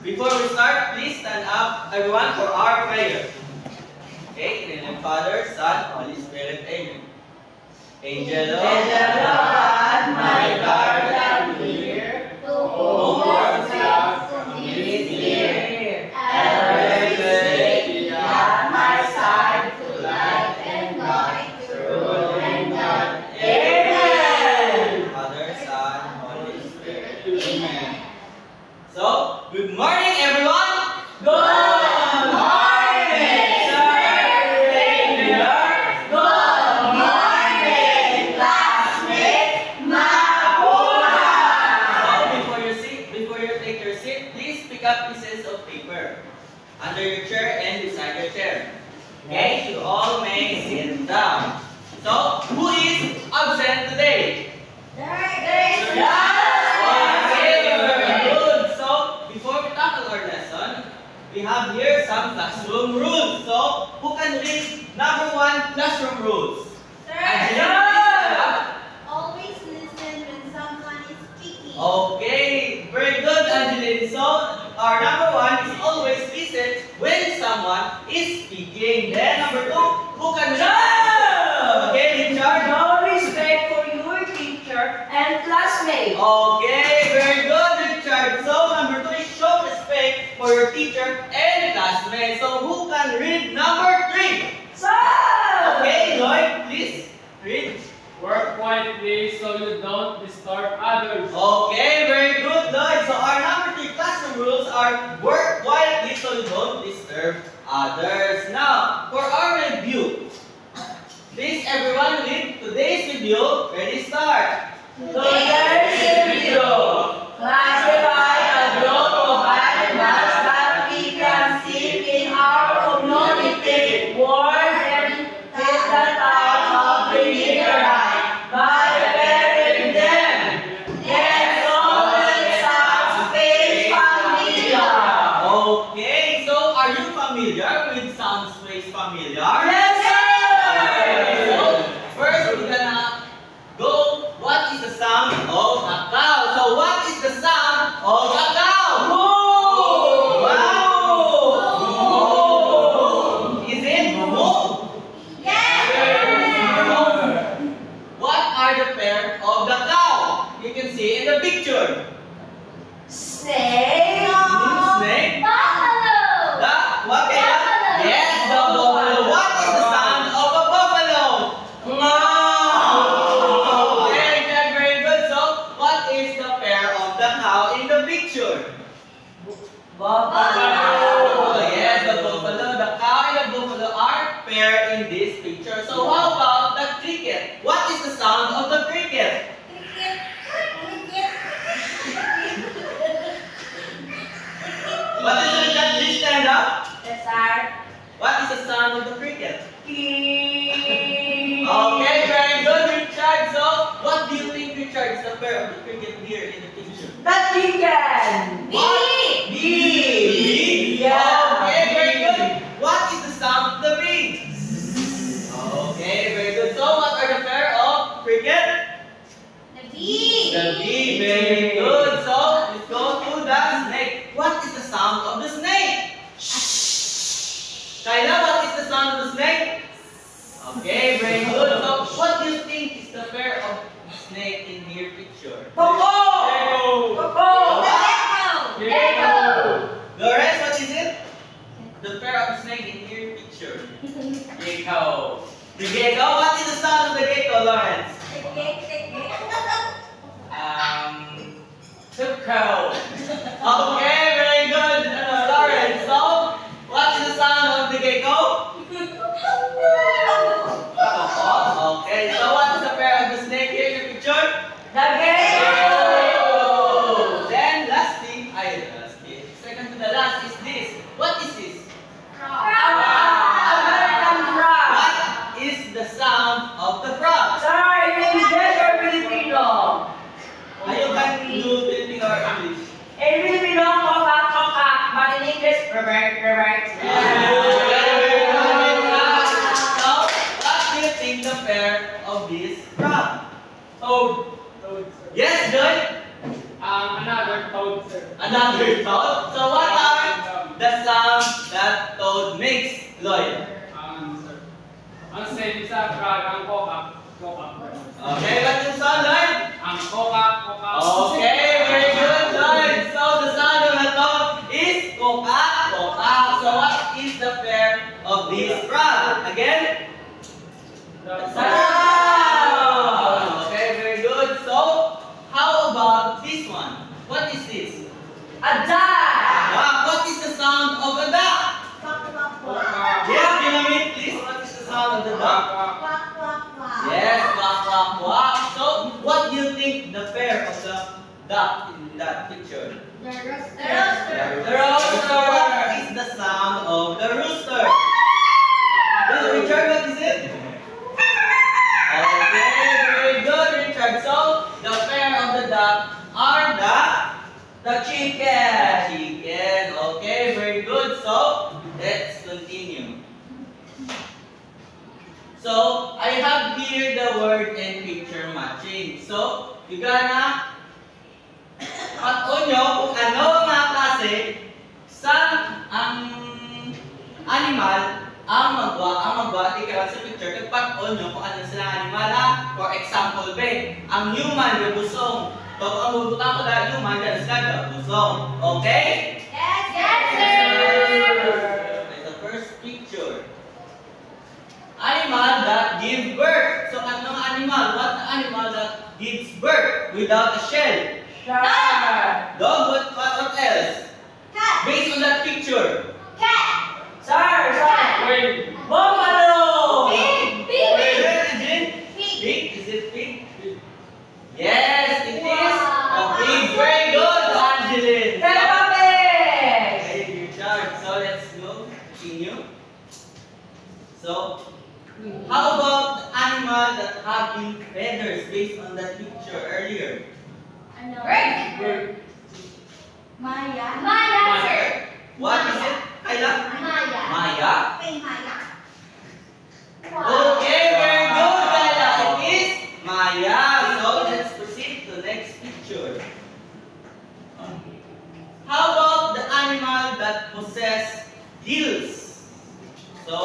Before we start, please stand up, everyone, for our prayer. Okay, in the name of Father, Son, Holy Spirit, Amen. Angel of God, my guardian here, to whom was love from this year, ever stay at my side to light and guide, through and God. Amen. Father, Son, Holy Spirit, Amen. So, good morning, everyone. Good morning, sir. Good morning, classmates. Mabuhay. So, before you take your seat, please pick up pieces of paper under your chair and beside your chair. Okay, you all may sit down. So, who is absent today? We have here some classroom rules. So, who can read number 1 classroom rules? Always listen when someone is speaking. Okay, very good, Angeline. So, our number 1 is always listen when someone is speaking. Then, number 2, who can read? Okay, Richard. No respect for your teacher and classmates. Okay, very good, Richard. So, number 2 is show respect for your teacher and classmates. So, who can read number 3? Sir! Okay, Lloyd, please read. Work quietly so you don't disturb others. Okay, very good, Lloyd. So, our number 3 classroom rules are work quietly so you don't disturb others. Now, for our review, please everyone read today's review. Ready, start. Today's video. Classify a group of animals that we can see in our community. Word and hit the types of the meteorite by pairing them. Then solid sounds face familiar. Okay, so are you familiar with sound space familiar? Yes, Okay, sir! so first we're gonna go. What is the sound of a cow? So what is the sound of a cow? Moo! Wow! Moo! Is it moo? What are the pair of the cow? You can see in the picture. Snake. Snake. Buffalo. What is that? Buffalo. Yes, the buffalo. What is the sound of a buffalo? Very good, very good. So, what is the pair of the cow in the picture? Buffalo. Oh, yes, the buffalo. The cow and the buffalo are paired in this picture. So, how about the cricket? What is the sound of the cricket? What is the cricket? Please stand up. Yes, sir. What is the sound of the cricket? Key. Okay, very good, Richard. So, what do you think, Richard, is the pair of the cricket here in the picture? The chicken. What? Bee. Yeah. Okay, very good. What is the sound of the bee? Okay, very good. So, what are the pair of cricket? The bee. The bee. Very good. So, let's go to the snake. What is the sound of the snake? Kyla, what is the sound of the snake? Okay, very good. So, what do you think is the pair of snake in your picture? Coco. Coco. The gecko. Lawrence, what is it? The pair of snake in your picture. Gecko. The gecko. What is the sound of the gecko, Lawrence? Tuco. Okay, very good, Lawrence. So, what is the sound of the gecko? Okay, so what is the pair of the snake here in your picture? The gecko. Then lastly, second to the last is this. What is this? American frog. What is the sound of the frog? Sir, in English or Filipino? You can do Filipino or English. In Filipino, kokak, kokak. But in English, revert, revert. So, what do you think the pair of this frog? Toad. Yes, Joy? Another Another toad, sir. Another toad? So what are the sounds that toad makes, Lloyd? Sir. Ang same sa frog, ang kokak. Okay, what's the sound, Lloyd? Ang kokak. Okay, very good, Lloyd. So the sound of a toad is kokak, kokak. So what is the pair of these frogs? Again? Sound. Okay, very good. So how about this one? What is this? A duck. What is the sound of a duck? Quack, quack, quack. Yes, Dynamite, please. What is the sound of the duck? Quack, quack, quack. Yes, quack, quack, quack. So, what do you think the pair of the duck in that picture? The rooster. The rooster. What is the sound of the rooster? Richard, what is it? Okay, very good, Richard. So, the pair of the duck are the chicken. Chicken. Okay, very good. So, let's continue. So, I have here the word and picture matching. So, you gonna pag-on nyo kung ano mga klase sa ang animal ang magwati ka sa picture. Kag pag-on nyo kung ano sila animal ha. For example, ang human, yung busong. So, ang bubutang ko dahil human, yan sila, busong. Okay? Yes, yes, sir. Okay, the first picture. Animal that give birth. So, anong animal? What animal that gives birth without a shell? Shark. Dog, what else? Cat. Based on that picture. Cat. Sir. Wait. Buffalo. Pig. Is Pig. it Pig. pig? Is it pig? Yes, it is a Wow. pig. Very good, Angeline. Peppa Pig. Okay, Richard. So, let's go. Continue. So, how about the animal that having feathers based on that picture earlier? Ano? Bird. Maya. Maya, sir. What is it, Kayla? Maya. Maya? Okay, Maya. Okay, very good, Kayla. It is Maya. So let's proceed to the next picture. How about the animal that possess gills? So,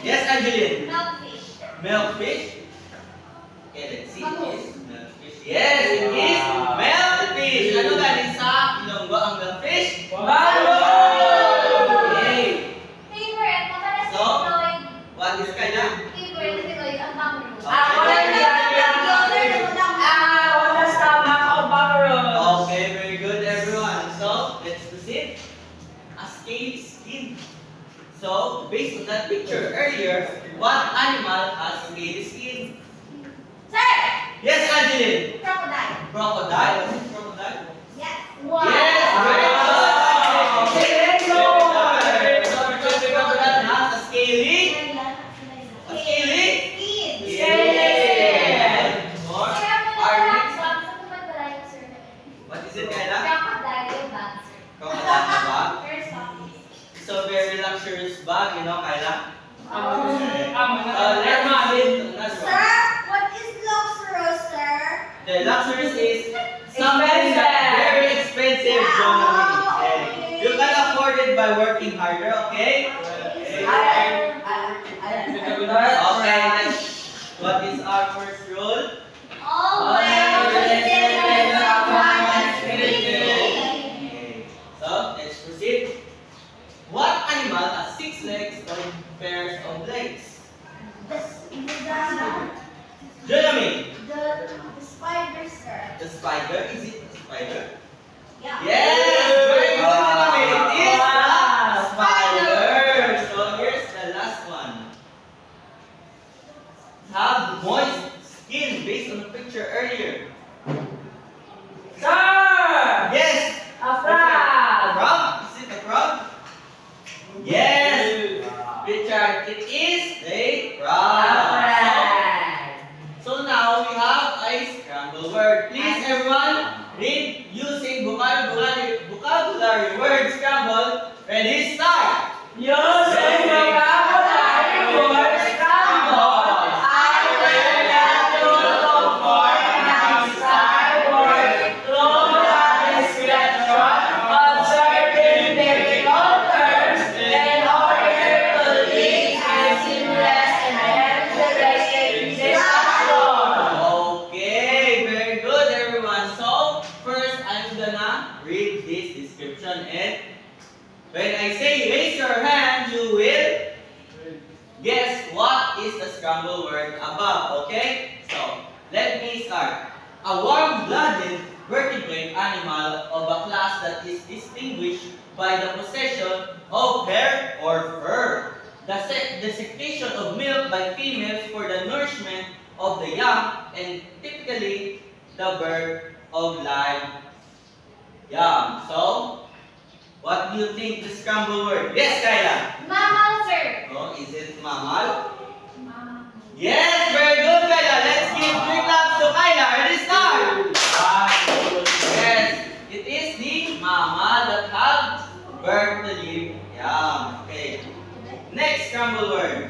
yes, Angeline. Milkfish. Milkfish. Okay, let's see. It is milkfish. Yes, it is milkfish. Ano galing sa Ilonggo ang milkfish? Okay. Favorite. Madalas So? si Lloyd. What is Kayla? Favorite si Lloyd ang kangaroo. Ako lang yan. Ako na tama ako, Buckaroo. Okay, very good, everyone. So, let's proceed. A scale skin. So, based on that picture earlier, what animal has scale skin? Sir. Yes, Angeline. Crocodile. Crocodile. Is it crocodile? Yes. Yes, very good. Very good. So, because the crocodile has a scaly. A scaly? Skin. Yes. Or, our next. Sir. What is it, Kayla? Crocodile bag, sir. Crocodile na ba? Very soft. So, very luxurious bag, you know, Kayla? Let's Let's proceed to the next one. Sir, what is luxurious, sir? The luxurious is something that's very expensive, Jonathan. Okay. You can afford it by working harder, okay? Okay. Okay, next. What is our first rule? Always listen when someone is speaking. Okay. So, let's proceed. What animal has 6 legs or pairs of legs? Jonathan. The spider, sir. The spider, is it a spider? Yeah. Yes, very good, Jonathan. It is the Wow. spider. So, here's the last one. Have moist skin based on the picture earlier. Sir. Yes. A frog. A frog? Is it a frog? Yes. Richard, it is a frog. So now we have a scrambled word. Please everyone read using vocabulary word scramble. Ready, start. Using vocabulary word scramble. I will not to look for an outside word. Look at the gonna read this description, and when I say raise your hand, you will guess what is the scramble word above, okay? So, let me start. A warm-blooded vertebrate animal of a class that is distinguished by the possession of hair or fur. The secretion of milk by females for the nourishment of the young, and typically the birth of live young. So, what do you think the scramble word? Yes, Kyla? Mammal, sir. Oh, is it mammal? Mammal. Yes, very good, Kyla. Let's give 3 claps to Kyla. Ready, start? Yes, it is the mammal that have birth to live young. Okay. Next scramble word.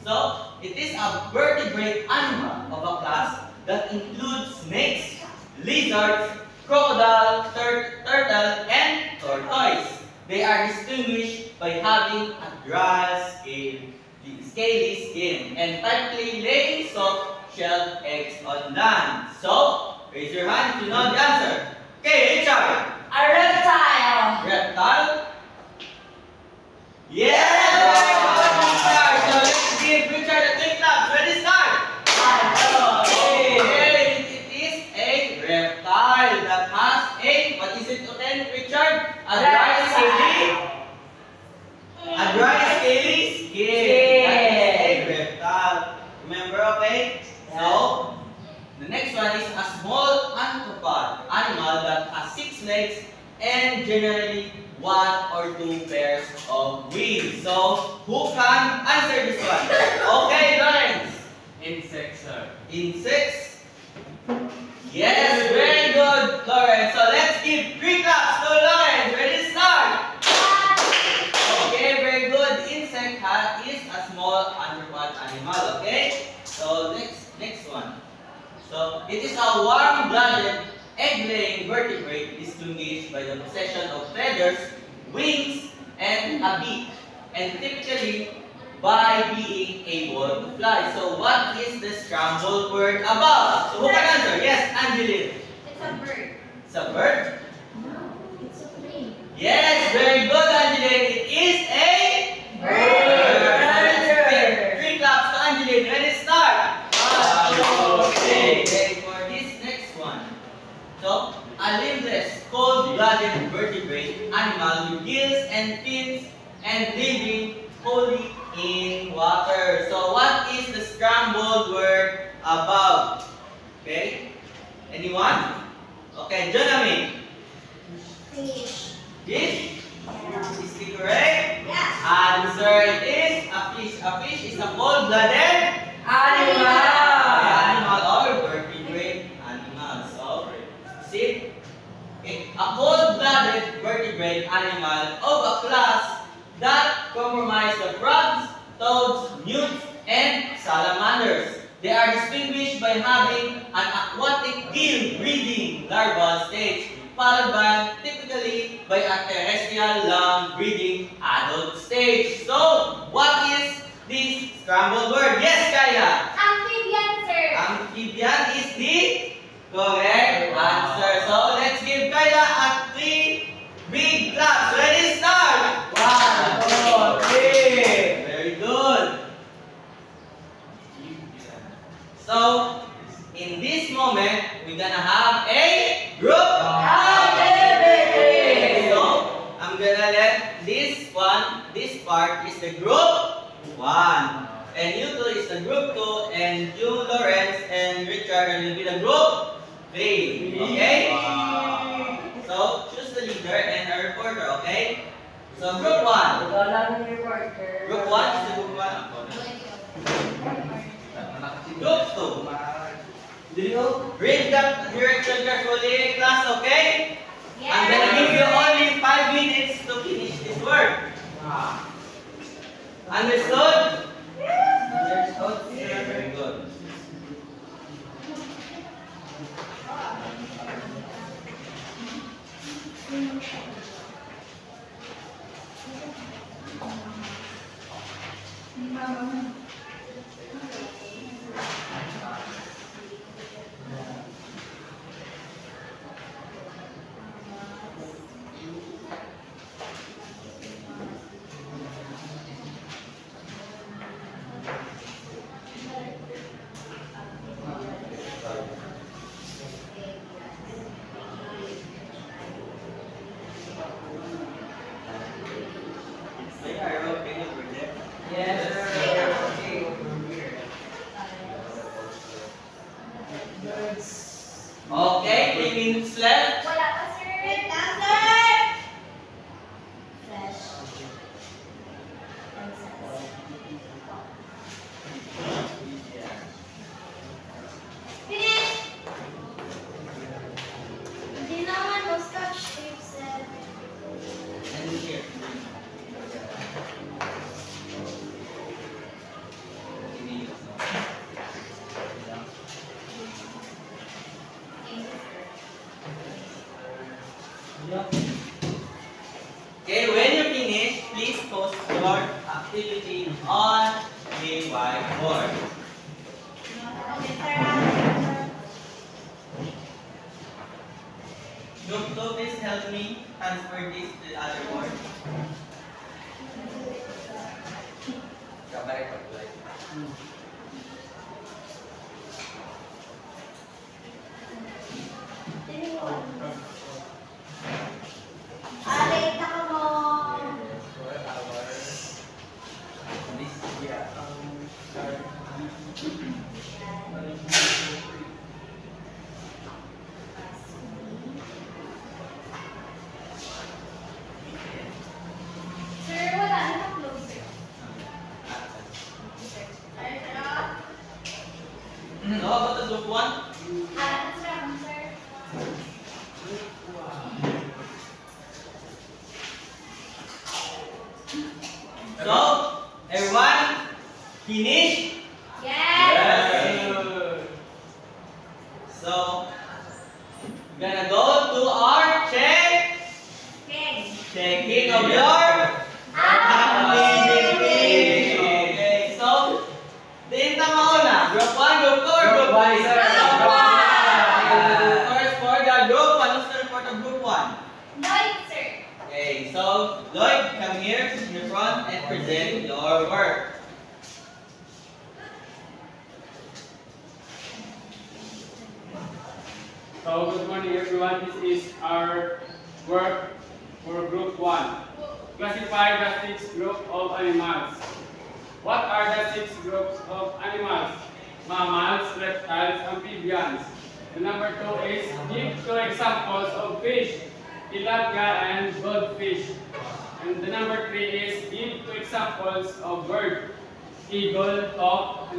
So, it is a vertebrate animal of a class that includes snakes, lizards, crocodile, turtle, and tortoise. They are distinguished by having a dry, scaly skin and typically laying soft-shelled eggs on land. So, raise your hand if you know the answer. Okay, Richard. A reptile. Reptile? Yes! Richard. So, let's give Richard a quick clap. Ready, start? Okay, it is a reptile that has a, what is it again, Richard? A dry scaly skin. That is a reptile. Remember, okay? So, the next one is a small arthropod animal that has 6 legs and generally 1 or 2 pairs of wings. So, who can answer this one? Okay, Lawrence. Insect, sir. Insects? Yes, very good, Lawrence. So let's give 3 claps to Lawrence. Ready, start? Okay, very good. Insect is a small arthropod animal. Okay. So next one. So it is a warm-blooded, egg-laying vertebrate distinguished by the possession of feathers, wings, and a beak, and typically by being able to fly. So what is the scrambled word above? So who can answer? Yes, Angeline. It's a bird. It's a bird? No, it's a plane. Yes, very good, Angeline. It is a Bird. Let's give 3 claps to Angeline. Ready, start? Okay, for this next one. So, a limbless, cold-blooded vertebrate animal with gills and fins and living wholly in water. So, what is the scrambled word above? Okay? Anyone? Okay, Jonami. Fish. Fish? Is it correct? Yes. Answer, it is a fish. A fish is a cold-blooded Animal. or vertebrate animal. So, see? Okay. A cold-blooded vertebrate animal of a class that comprise the frogs, toads, newts, and salamanders. They are distinguished by having an aquatic gill-breathing larval stage, followed by typically by a terrestrial land-breathing adult stage. So, what is this scrambled word? Yes, Kyla. Amphibian, sir. Amphibian is the correct answer. So, let's give Kyla a 3 big claps. Ready, start? 1, 2, 3. Very good. So, in this moment, we're gonna have a group activity. So, I'm gonna let this part is the group 1. And you two is the group 2. And you, Lawrence, and Richard will be the group 3. Okay? So, choose the leader and a reporter, okay? So, group 1. Ikaw lang yung reporter. Group 1 is the group 1. Group 2. Read the direction carefully, class, okay? Yes. I'm gonna give you only 5 minutes to finish this work. Understood? Understood? Very good. Okay, when you finish, please post your activity on the whiteboard. Okay, sir. Group 2, please help me transfer this to the other board. Kabay pa, like. Alay, taka mo. Sir, wala na close, sir. Ay, sir. How about the group 1? That's wrong, sir. So, everyone, finish? Yes. So, we're gonna go to our Okay. checking of your activity. Okay, so, din tama una. Group 1, group 2, or group 1? Group one. First for the group 1, who's the report of group 1? Lloyd, sir. Okay, so Lloyd, come here in the front and present your work. So good morning everyone. This is our work for group 1. Classify the 6 groups of animals. What are the 6 groups of animals? Mammals, reptiles, amphibians. The number 2 is give 2 examples of fish, tilapia and goldfish. And the number 3 is give 2 examples of bird, eagle, hawk,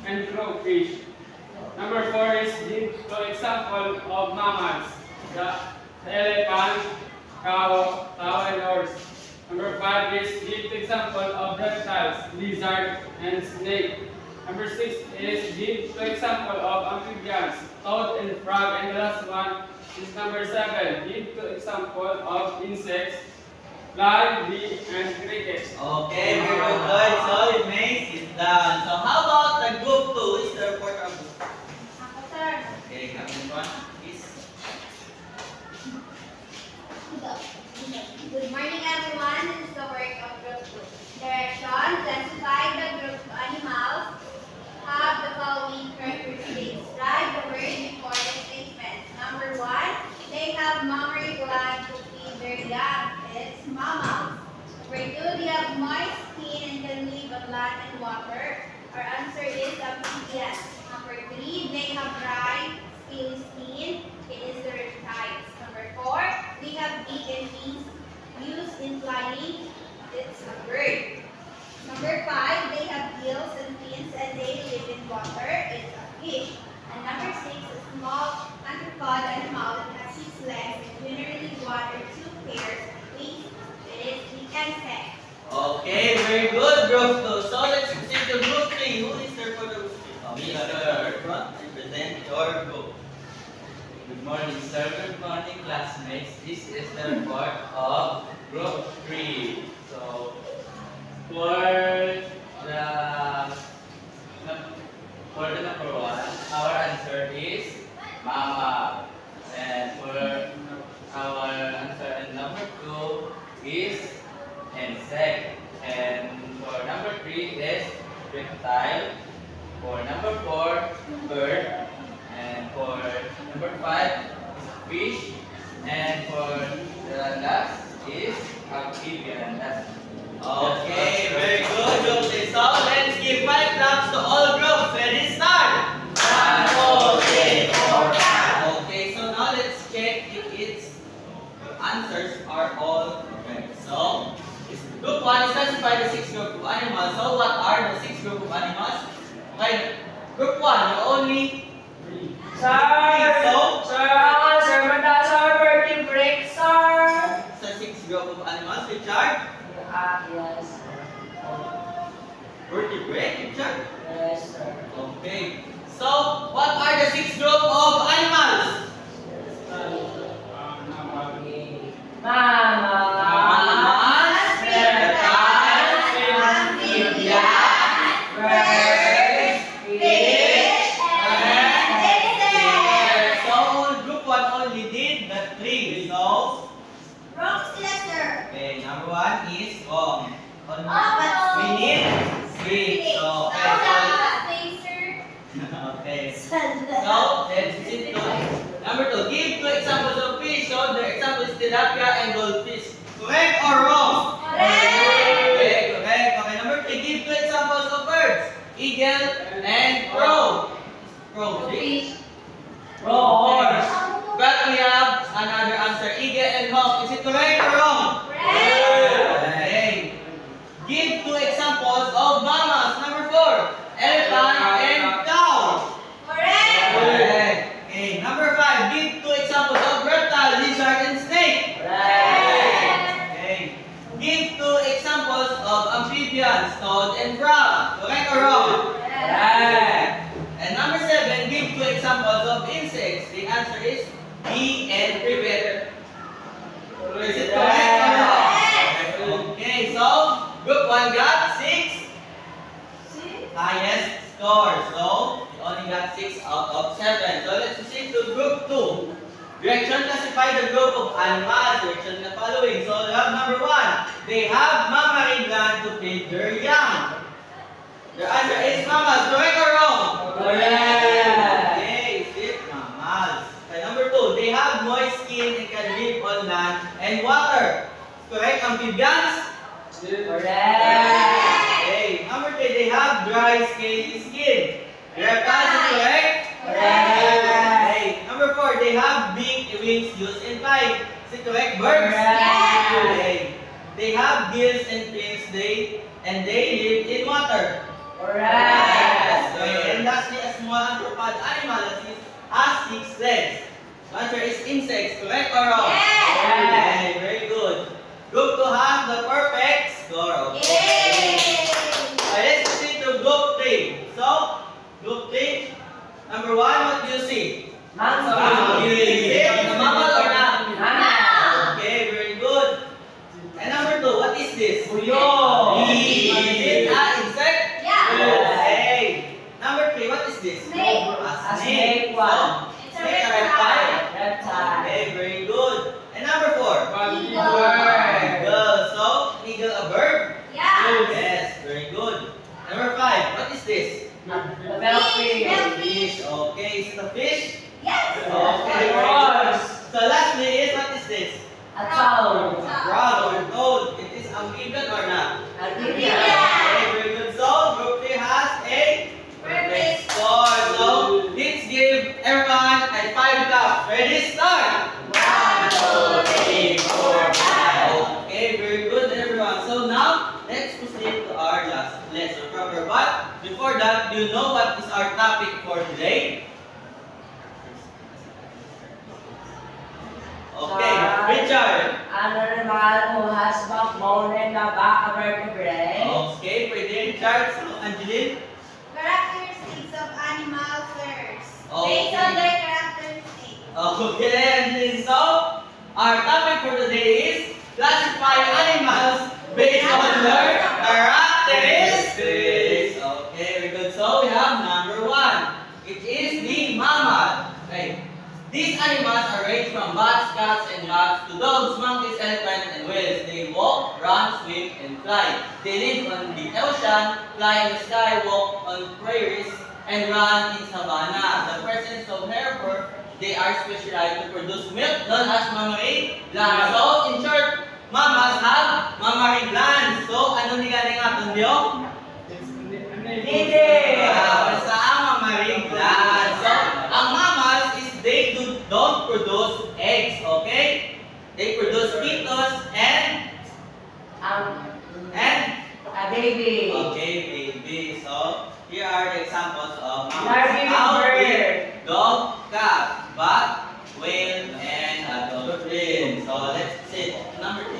and crowfish. Number 4 is give 2 examples of mammals, the elephant, cow, and horse. Number 5 is give 2 examples of reptiles, lizard, and snake. Number 6 is give 2 examples of amphibians, toad and frog. And the last one is number 7, give 2 examples of insects, fly, bee, and crickets. Okay, very good. So you may sit down. So how about the group 2? Who is the report of group 2? Ako, sir. Okay, come in front, please. Good morning, everyone. This is the work of Group 2. Direction: classify the group of animals. Have the following characteristics. Write the word before the statement. Number 1, they have mammary gland to feed their young. It's mammals. Number 2, they have moist skin and can live on land and water. Our answer is amphibians. Number 3, they have dry, scaly skin. It is the reptiles. Number 4, they have beak and wings used in flying. It's a bird. Number 5, they have gills and fins and they live in water. It's a fish. And number 6, a small anthropod animal that has 6 legs and generally 1 or 2 pairs of wings. It is the insect. Okay, very good, group 2. So let's proceed to group 3. Who is the report of group 3? Mr. Front, and present your group. Good morning, sir. Good morning, classmates. This is the report of Group 3. So, for the number 1, our answer is mama. And for our answer in number 2 is insect. And for number 3 is reptile. For number 4, bird. And for number 5 is fish, and for the last is amphibian. Okay, very good, group 3. So let's give 5 claps to all groups. Ready, start! 1, 2, 3, 4, 5. Okay, so now let's check if its answers are all correct. So, group 1 is classified the 6 group of animals. So what are the 6 group of animals? Okay, group 1, you only Sir, ang answer mo na, sir, vertebrate, sir. sa 6 group of animals, Richard? Yes. Vertebrate, Richard? Yes, sir. Okay. So, what are the 6 group of animals? have 3. So, Wrong sila, sir. okay, number 1 is wrong. Oh, We need 6. So, okay. Okay. So, let's proceed to number 2. Give 2 examples of fish. So, the example is tilapia and goldfish. Correct or wrong? Okay, correct. Okay, number 3. Give 2 examples of birds. Eagle and crow. Crow. Horse. But we have another answer. Eagle and hawk. Is it correct or wrong? Okay. Give 2 examples of mammals. Number 4. Elephant and cow. Correct. Okay. Number 5. Give 2 examples of reptile, lizard, and snake. Okay. Give 2 examples of amphibians, toad, and frog. Correct or wrong? And number 7. Give 2 examples of insects. The answer is bee and privet. Is it correct or wrong? Okay. So group 1 got 6. Highest score. So we only got 6 out of 7. So let's proceed to group 2. Direction, classify the group of animals. Direction the following. So we have number 1. They have mammary gland to feed their young. The answer is mammals. Correct or wrong? Okay, is it mammals? Okay, number 2. They have moist skin and can live on land and water. Correct? Amphibians? Okay. Number 3, they have dry, scaly skin. Reptiles, is correct? Okay. Number 4, they have big wings used in flight. Is it correct? Birds? Okay. They have gills and fins, and they live in water. Yes. Okay. And lastly, a small arthropod animal that has 6 legs. The answer is insects. Correct or wrong? Okay. Very good. Group 2 has the perfect score. Okay. Let's proceed to group 3. So, group 3, number 1, what do you see? Is it a mammal or not? Okay, very good. And number 2, what is this? Is it an insect? Okay. Number 3, what is this? Snake. A snake. So, snake, a reptile? Okay, very good. And number 4? Eagle. So, eagle a bird? Yes, very good. Number 5, what is this? Fish. Okay, is it a fish? Okay, very good. So lastly is, what is this? A toad. Frog or toad. It is amphibian or not? Okay, very good. So, group 3 has a perfect score. So, let's give everyone a 5 claps. Ready, start! 1, 2, 3, 4, 5. Okay, very good everyone. So now, let's proceed to our last lesson proper. But before that, do you know what is our topic for today? Okay, Richard. An animal who has backbone and a back of vertebrae. Okay, pwede Richard. So, Angeline. Characteristics of animals first. Okay. Based on their characteristics. Okay, Angeline. So, our topic for today is classify animals based on their characteristics. Okay, very good. So, we have number 1. It is the mammal. Okay. These animals are ranged from bats, cats, and dogs to dogs, monkeys, elephants, and whales. They walk, run, swim, and fly. They live on the ocean, fly in the sky, walk on prairies, and run in savanna. The presence of hair fur, they are specialized to produce milk known as mammary glands. So, in short, mammals have mammary glands. So, ano ni galing aton diyo? Sa mammary glands. So, ang mammals is they don't produce eggs, okay? They produce fetus and A baby. okay, baby. So, here are the examples of Larvae mammals. bird. Dog, cat, bat, whale, and a dolphin. So, let's see. Number 2.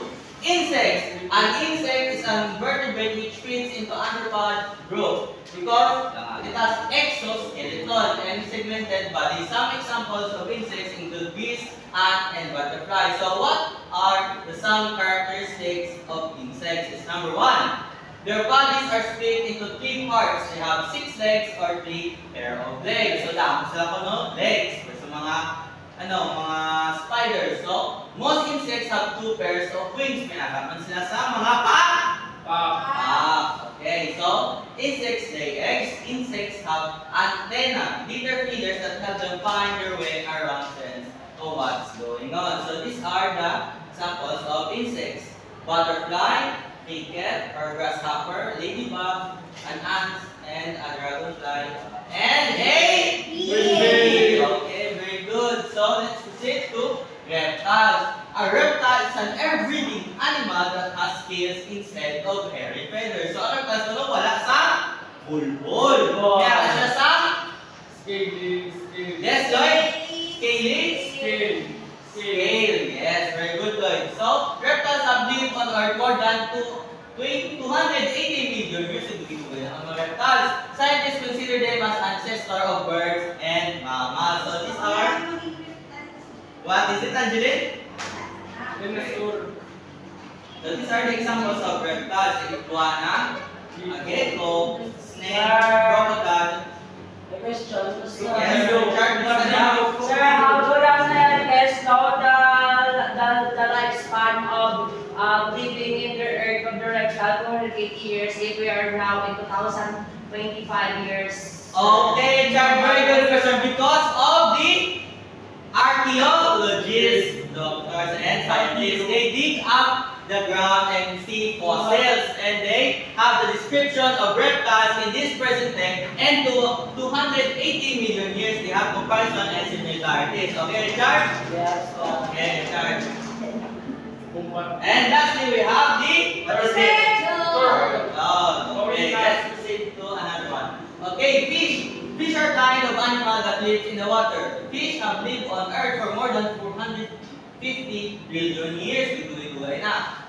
Insects. An insect is an vertebrate which fits into arthropod group because it has exoskeleton and segmented body. Some examples of insects include bees, ants, and butterflies. So what are the some characteristics of insects? Is number 1. Their bodies are split into 3 parts. They have 6 legs or 3 pair of legs. So damo sila ko no legs. Sa mga mga spiders. So, most insects have two pairs of wings. May nakaman sila sa mga Okay, so insects lay eggs. Insects have antenna, little feelers that help them find their way around sense of what's going on. So these are the examples of insects: butterfly, cricket or grasshopper, ladybug, an ant, and a dragonfly, and a bee. Okay, very good. So let's proceed to reptiles. A reptile is an air-breathing animal that has scales instead of hairy feathers. So ang reptiles ano? Wala sa bulbul. Kaya siya sa Scale. yes, Lloyd. Scaly. Scale. Yes, very good, Lloyd. So reptiles have lived on Earth more than 280 million years ago. Ang mga reptiles, scientists consider them as ancestor of birds and mammals. So these are, what is it, Angeline? Dinosaur. So these are the examples of reptiles: iguana, a gecko, snake, crocodile. The question is, Yes, sir, how do the scientists know the lifespan of living in the earth of the reptile 280 years if we are now in 2025 years? Okay, Chad, very good question. Because of the archaeologists, doctors, and scientists, they dig up the ground and see fossils, and they have the description of reptiles in this present day, and to 280 million years, they have comparison and similarities. Okay, Richard? Yes. Okay, Richard. And lastly, we have the, what is it? Oh, okay, let's proceed to another one. Okay, fish. Fish are kind of animal that lives in the water. Fish have lived on Earth for more than 450 billion years.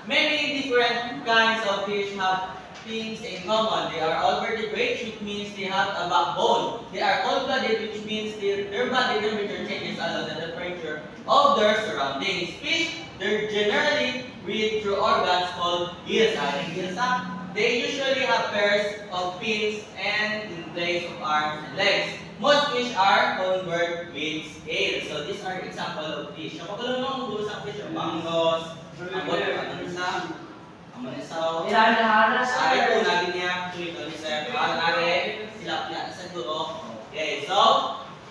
Many different kinds of fish have things in common. They are all vertebrates, which means they have a backbone. They are cold-blooded, which means their body temperature changes along the temperature of their surroundings. Fish, they're generally breathed through organs called gills. They usually have pairs of fins and in place of arms and legs. Most fish are convert with scales. So these are examples of fish. Kapag mo sa fish, manggos, amonisaw, ito, lagi niya, sila sa duro. Okay, so,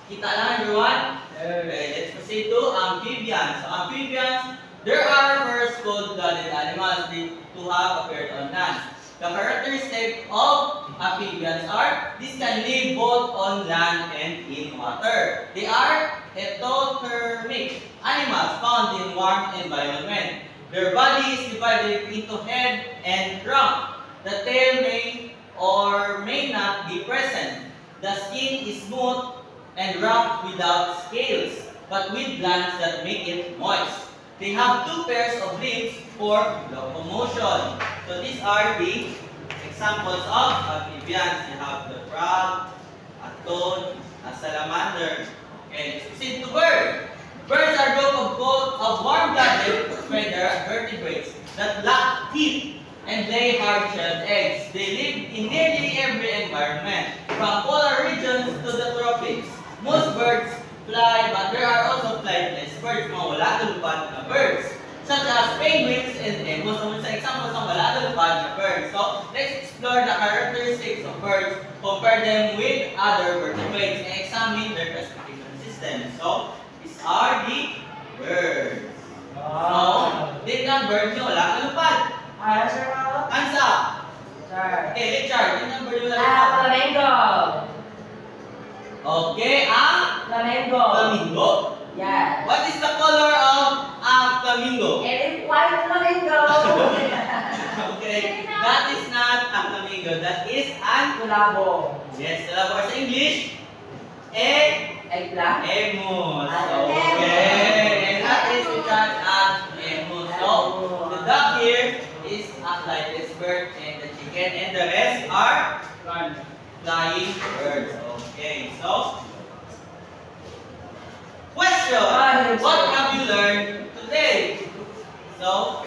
kita lang everyone. Okay, let's proceed to amphibians. So amphibians, there are first cold-blooded animals to have appeared on land. The characteristics of amphibians are, these can live both on land and in water. They are ectothermic animals found in warm environment. Their body is divided into head and trunk. The tail may or may not be present. The skin is smooth and rough without scales, but with glands that make it moist. They have two pairs of limbs for locomotion. So these are the examples of amphibians. You have the frog, a toad, a salamander. Okay, let's proceed to birds. Birds are a group of warm-blooded vertebrates that lack teeth and lay hard-shelled eggs. They live in nearly every environment, from polar regions to the tropics. Most birds fly, but there are also flightless birds, mga wala tulupad na birds, such as penguins and emus. So, sa examples ng wala tulupad na birds. So, let's explore the characteristics of birds, compare them with other vertebrates, and examine their classification system. So, these are the birds. So, tingnan bird nyo, wala tulupad. Sir, Hands up. sir. Okay, Richard, tingnan bird nyo wala tulupad. Flamingo. Okay, Flamingo. flamingo. Yes. What is the color of a flamingo? It is white flamingo. Okay, that is not a flamingo. That is an Kulabo. yes. Or sa English, Eggplant. emus. Okay, and that is because an emus. So the duck here is a flightless bird, and the chicken and the rest are flying birds. Okay, so question: what have you learned today? So,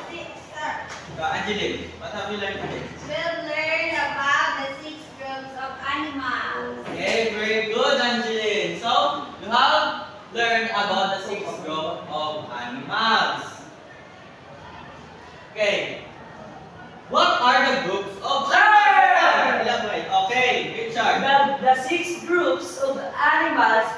Angeline, what have you learned today? We'll learn about the 6 groups of animals. Okay, very good, Angeline. So, you have learned about the 6 groups group of animals. Okay. What are the groups of animals? Elaborate. Okay, Richard. The 6 groups of animals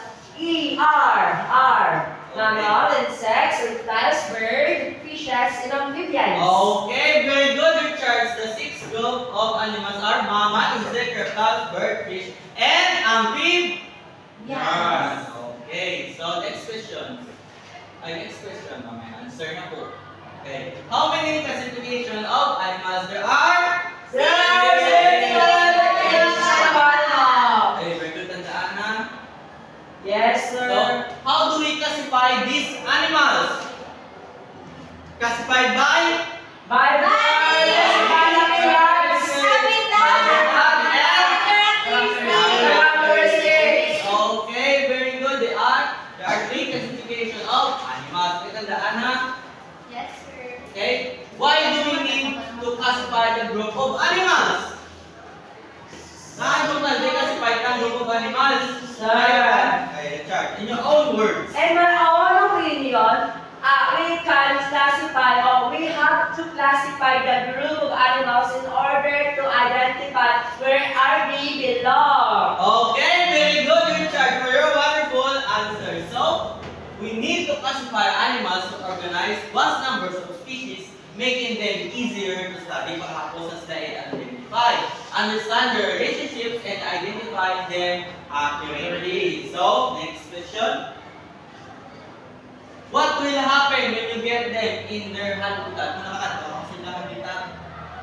are mammal, insects, reptiles, birds, fishes, and amphibians. Okay, very good, Richard. The 6 group of animals are mammal, insect, reptiles, bird, fish, and amphibians. Yes. Okay, so next question. Next question, mamaya. Answer na po. Okay. How many classification of animals there are? Sir, Okay, very good. Tandaan na. yes, sir. So, how do we classify these animals? Classified by? By the characteristics. Okay, very good. There are 3 classification of animals. Tandaan na. Yes, sir. Okay? Why do we need to classify the group of animals? Saan mo classify the group of animals? Sir. Okay, Richard, in your own words. In my own opinion, we can classify or we have to classify the group of animals in order to identify where are they belong. Okay, very good, Richard, for your wonderful answer. So, we need to classify animals to organize vast numbers of species, making them easier to study para po sa sila identify, understand their relationships, and identify them accurately. So, next question. What will happen when you get them in their habitat? Kung nakakatawa sila habitat,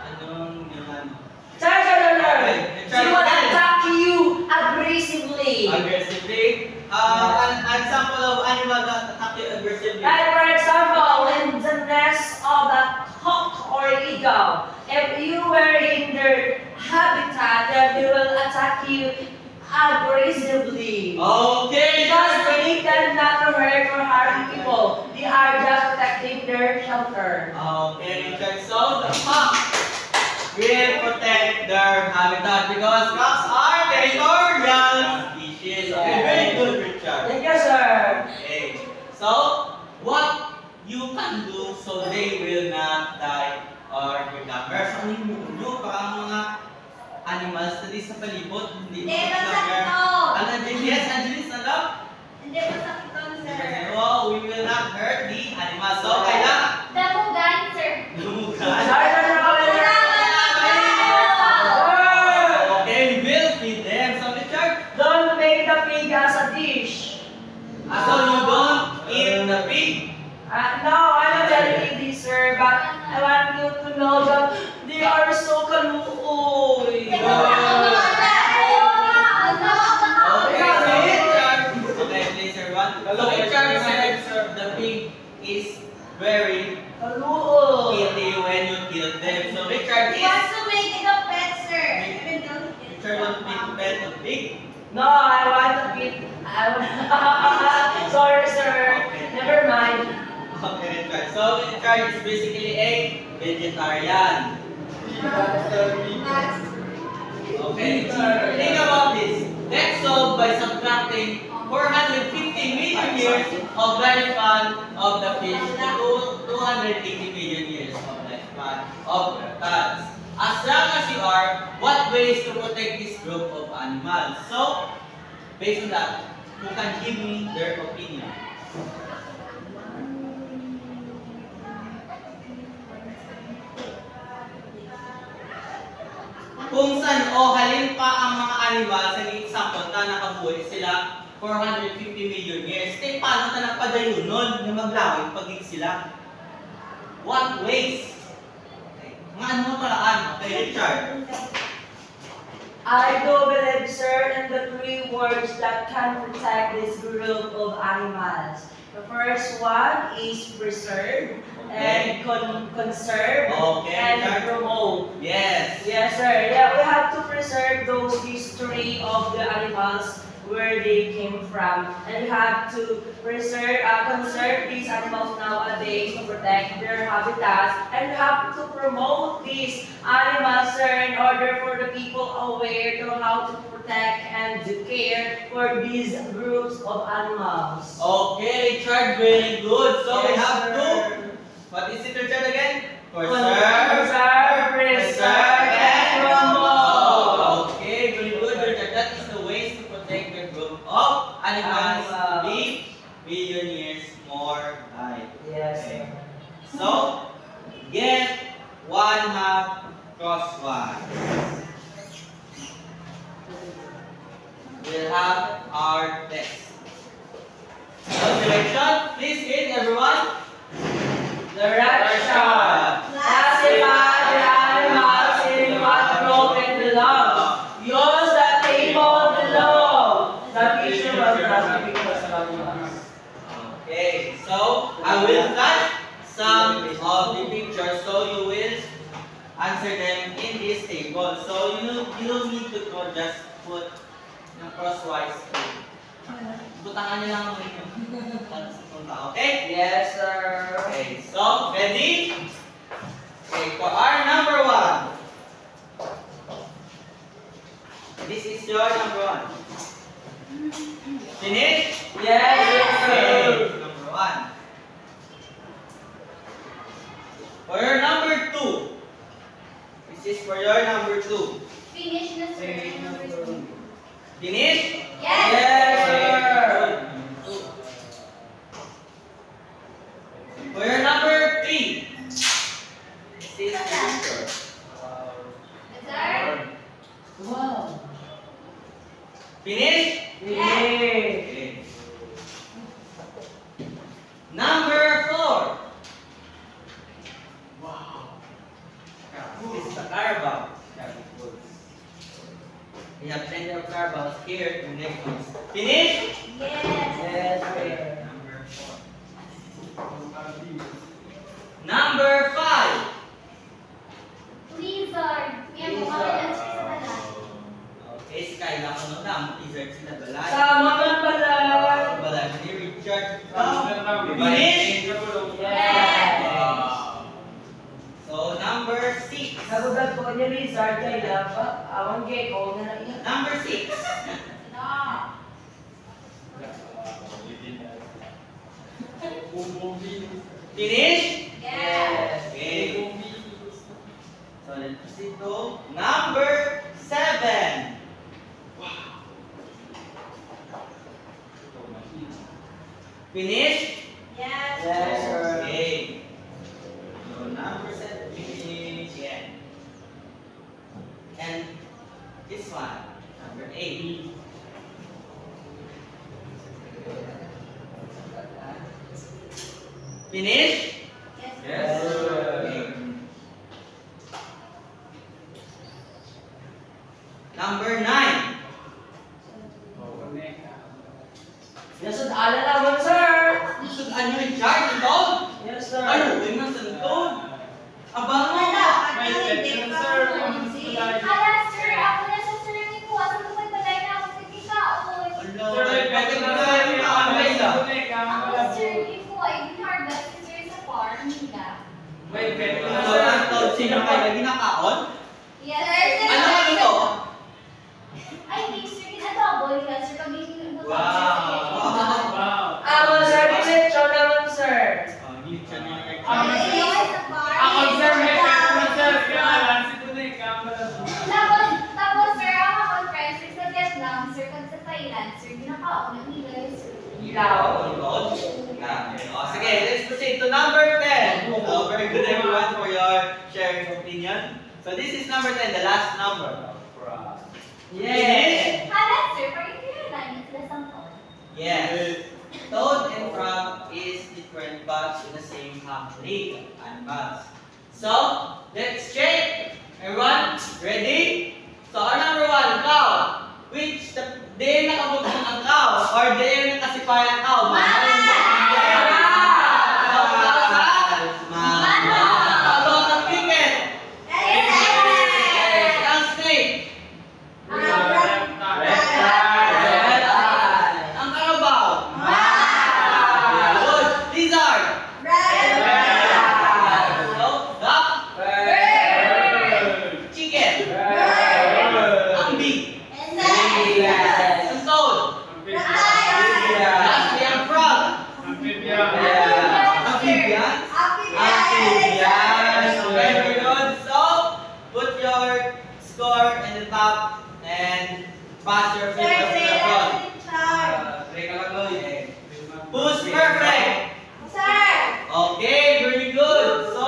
anong yung Sir, Okay, she will attack you aggressively. aggressively? An example of animal that attack you aggressively. Like for example, in the nest of a hawk or eagle, if you were in their habitat, then they will attack you aggressively. Okay, Because they tend not to hurt or harm people. They are just protecting their shelter. Okay, Richard. So the hawk will protect their habitat because hawks are territorial species. Okay, very good, Richard. Thank you, sir. Okay. So what you can do so they will not die or recover? So nyo para mga animals na di sa palibot, hindi Hindi, masakit to. Yes, Angelis, alam? Hindi pa sakit to, sir. Oh, we will not hurt the animals. So, kaya, Damugan, sir. lumugan. Sorry, sir. Okay, we will feed them. So, Richard, Don't make the pig as a dish. so you don't eat the pig? No, I'm not telling you this, sir, but I want you to know that they are so kaluoy. Okay, please, everyone. So, Richard said the pig is very Kaluoy. easy when you kill them. So, Richard He is... wants to make it a pet, sir. Even though he is Richard wants to pet the pig. No, I want to eat. Sorry, sir. Never mind. Okay, Richard. So, Richard is basically a vegetarian. Okay, think about this. Let's solve by subtracting 450 million years of lifespan of the fish to 280 million years of lifespan of reptiles. As young as you are, what ways to protect this group of animals? So, based on that, who can give me their opinion? Kung saan o halin pa ang mga animal sa example na nakabuhay sila 450 million years, kaya paano na nagpadayon nun na maglawin pagig sila? What ways? Okay. Mga ano paraan? Okay, Richard. I do believe, sir, in the 3 words that can protect this group of animals. The first one is preserve, and conserve, Okay, and Richard. promote. Yes. Yes, sir. Yeah, we have to preserve those history of the animals where they came from, and we have to conserve these animals nowadays to protect their habitats, and we have to promote these animals, sir, in order for the people aware to how to protect protect and care for these groups of animals. Okay, Richard, very good. So we Yes, have sir. to, what is it, Richard, again? Preserve, and promote. Okay, very good, Richard. That is the ways to protect the group of animals to live billion years more life. Yes, sir. So, get 1/2 crosswise. We'll have our test. So, direction, please read everyone. Direction. Classify the animals in what group it belongs. Use the table below. The teacher will classify the animals. Okay, so I will touch some of the pictures, so you will answer them in this table. So you don't need to go, just put yung crosswise. Butangan niyo lang ang inyo. Okay? Yes, sir. Okay, so ready? Okay, for our number 1. This is your number 1. Finish? Yes, Okay, sir. number 1. For your number 2. This is for your number 2. Finish na, sir. Number 2. Finish? Yes. Yes, sir. For your number 3. This is the picture. Sir? Wow. Finish? Finish. Okay. Number 4. Wow. This is a Carabao. We have plenty of Carabaos here to next one. Finish? Yes. Yes, sir. Number 4. Number 5. Lizard. Yan po, mga sa balat. Okay, si Kyla ko nung damo. Lizard sila balay. Sama ka pala. Balay ni Richard. Finish? Yes. So, number 6. Nagugat ko niya lizard kaya pa. Awang gecko na lang yan. Number 6. No. Finish? Yes. Okay. So, let's proceed to number 7. Finish? Yes. Yes, sir. Okay. So, number 7 finish. Yeah. And this one, number 8. Finish? Yes. Yes. Okay. Number 9. Nasud ala naman, sir. Should ano yung chart ito? Yes, sir. Ano? Yung nasa likod? Abangan Wala. na. At hindi pa si Hala, sir. Ako na sa sir ni ko. Asa ko magbalay na ako sa kikaon. Sir, pwede mo na yung kamay na. Ako sir ni ko ay ginharvest si sir sa farm nila. Ano ang tawag sino kayo na ginakaon? Yes, sir. Ano ang ito? I think sir, kinadouble ka. Sir, kami Wow. Ako, sir, diretso naman, sir. Ako, sir, may pwede sir. Kaya si Tunay, Tapos sir, ako conference sir, sa Vietnam, sir, kag sa Thailand, sir, ginakaon ng nila, sir. Ilaw. Sige, let's proceed to number 10. So, very good everyone for your sharing opinion. So this is number 10, the last number. Yes. Hala, sir, parang lang sila sampo. Yes. Toad and frog is different but in the same family of animals. So, let's check. Everyone, ready? So, our number 1, cow. Which day nakabutang ang cow? Or day nakasipayan ang cow? Mama! Mama! How about the cricket? Ang snake? Ang carabao? Good. Lizard? So, duck? Chicken? Ang bee? Pass your papers to the front. Okay. Who's perfect? Sir! Okay, very good. So,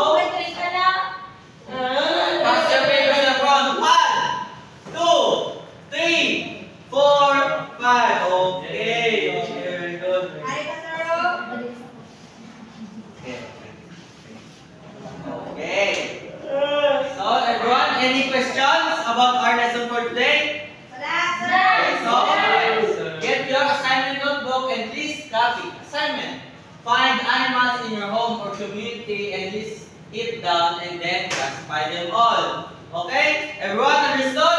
pass your papers to the front. 1, 2, 3, 4, 5. Okay, very good. Ari ka, sir, oh. Okay. So, everyone, any questions about our lesson for today? Wala, Okay, sir. so, get your assignment notebook and please copy. Assignment. Find animals in your home or community and list it down and then classify them all. Okay? Everyone understood?